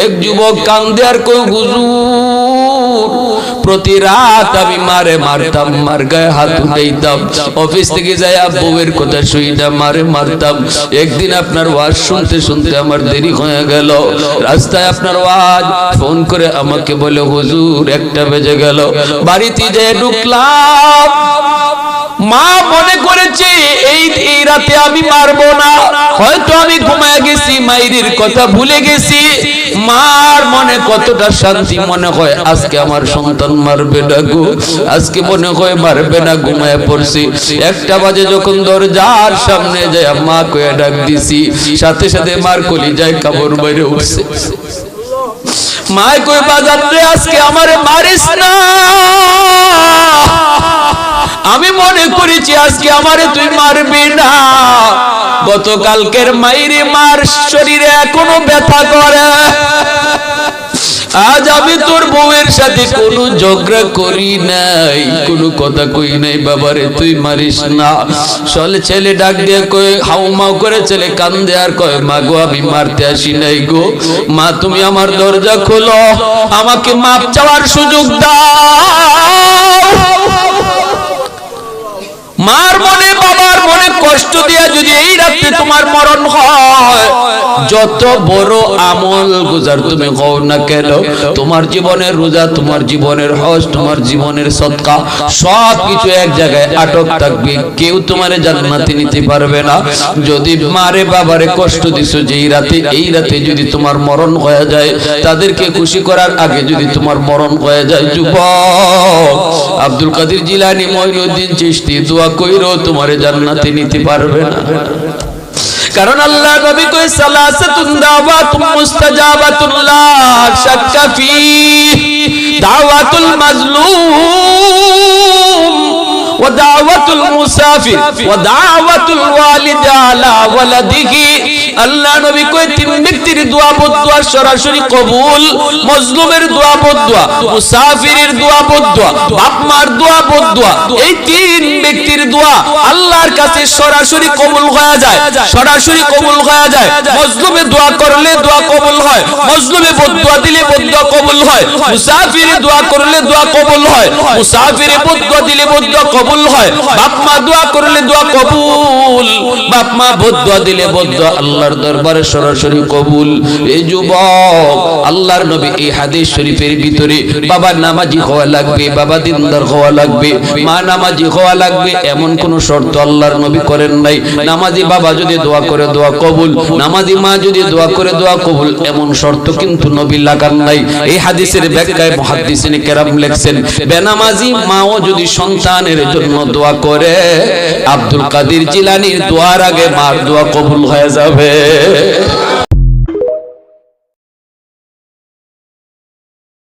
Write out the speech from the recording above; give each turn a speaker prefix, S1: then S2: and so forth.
S1: এক যুবক কান্দে আর কই হুজুর প্রতি রাত আমি মারে মারতাম, মার গায়ে হাত উঠাইতাম, অফিস থেকে যাই বউয়ের কথা শুইনা মারে মারতাম। একদিন আপনার ওয়াজ শুনতে শুনতে আমার দেরি হয়ে গেল, রাস্তায় আপনার ওয়াজ, ফোন করে আমাকে বলে হুজুর 1টা বেজে গেল। বাড়িতে যেয়ে ঢুকলাম, মা মনে করেছে এই রাতে আমি মারবো না, হয়তো আমি ঘুমায় গেছি, মাইরির কথা ভুলে গেছি। মার মনে কতটা শান্তি, মনে হয় আজকে আমার সন্তান মারবে না গো, আজকে মনে হয় মারবে না, ঘুমায় পড়ছি। 1টা বাজে যখন দরজার সামনে যায় মা কয়ে ডাক দিছি, সাথে সাথে মার কলিজায় কাপড় বাইরে উঠছে। মা কই বাজার রে আজকে আমারে মারিস না, আমি মনে করেছি আজকে আমারে তুই মারবি না। গতকালকের মাইরে মার শরীরে এখনো ব্যথা করে, আজ আমি তোর বউয়ের সাথে কোনো ঝগড়া করি নাই, কোনো কথা কই নাই, বাবারে তুই মারিস না। চলে ছেলে ডাক দিয়ে কই হাউমাউ করে ছেলে কান্দে আর কয় মা গো আমি মারতে আসি নাই গো, মা তুমি আমার দরজা খোলো, আমাকে মাপ চাওয়ার সুযোগ দাও। মার মনে বাবার মনে কষ্ট দিয়া যদি এই রাতে তোমার মরণ হয়, যত বড় আমল গুজার তুমি হও না কেন, তোমার জীবনের রোজা, তোমার জীবনের হজ, তোমার জীবনের সদকা সব কিছু এক জায়গায় আটক থাকবে, কেউ তোমারে জান্নাতে নিতে পারবে না। যদি মারে বাবারে কষ্ট দিছো যে এই রাতে যদি তোমার মরণ হয়ে যায়, তাদেরকে খুশি করার আগে যদি তোমার মরণ হয়ে যায়, যুবক আব্দুল কাদের জিলানী, মঈনুদ্দিন চিশতি দোয়া কইরো তোমারে জান্নাতে নিতে পারবে না। কারণ আল্লাহ নবী কই সালাসাতুন দাওয়াতুম মুস্তাজাবাতুন লা শাক্কা ফি, দাওয়াতুল মাজলুম ওয়া দাওয়াতুল মুসাফির ওয়া দাওয়াতুল ওয়ালিদ আলা ওয়ালাদিহি। আল্লাহ নবী কই 3 ব্যক্তির দোয়া বদদোয়া সরাসরি কবুল, মজলুমের দোয়া বদদোয়া, মুসাফিরের দোয়া বদদোয়া, বাপ মার দোয়া বদদোয়া, এই 3 ব্যক্তির দোয়া আল্লাহর কাছে সরাসরি কবুল হয়ে যায়, সরাসরি কবুল হয়ে যায়। মজলুমে দোয়া করলে দোয়া কবুল হয়, মজলুমে বদদোয়া দিলে বদদোয়া কবুল হয়, মুসাফিরে দোয়া করলে দোয়া কবুল হয়, মুসাফিরে বদদোয়া দিলে বদদোয়া কবুল হয়, বাপ মা দোয়া করলে দোয়া কবুল, বাপ মা বদদোয়া দিলে বদদোয়া আল্লাহর দরবারে সরাসরি কবুল। এই যুবক আল্লাহর নবী এই হাদিস শরীফের ভিতরে বাবা নামাজি হওয়া লাগবে, বাবা দিনদার হওয়া লাগবে, মা নামাজি হওয়া লাগবে, এমন কোন শর্ত আল্লাহর নবী করেন নাই। নামাজি বাবা যদি দোয়া করে দোয়া কবুল, নামাজি মা যদি দোয়া করে দোয়া কবুল, এমন শর্ত কিন্তু নবী লাগান নাই। এই হাদিসের ব্যাখ্যায় মুহাদ্দিসিনে কেরাম লেখছেন, বেনামাজি মাও যদি সন্তানের জন্য দোয়া করে, আব্দুল কাদের জিলানীর দোয়ার আগে মার দোয়া কবুল হয়ে যাবে।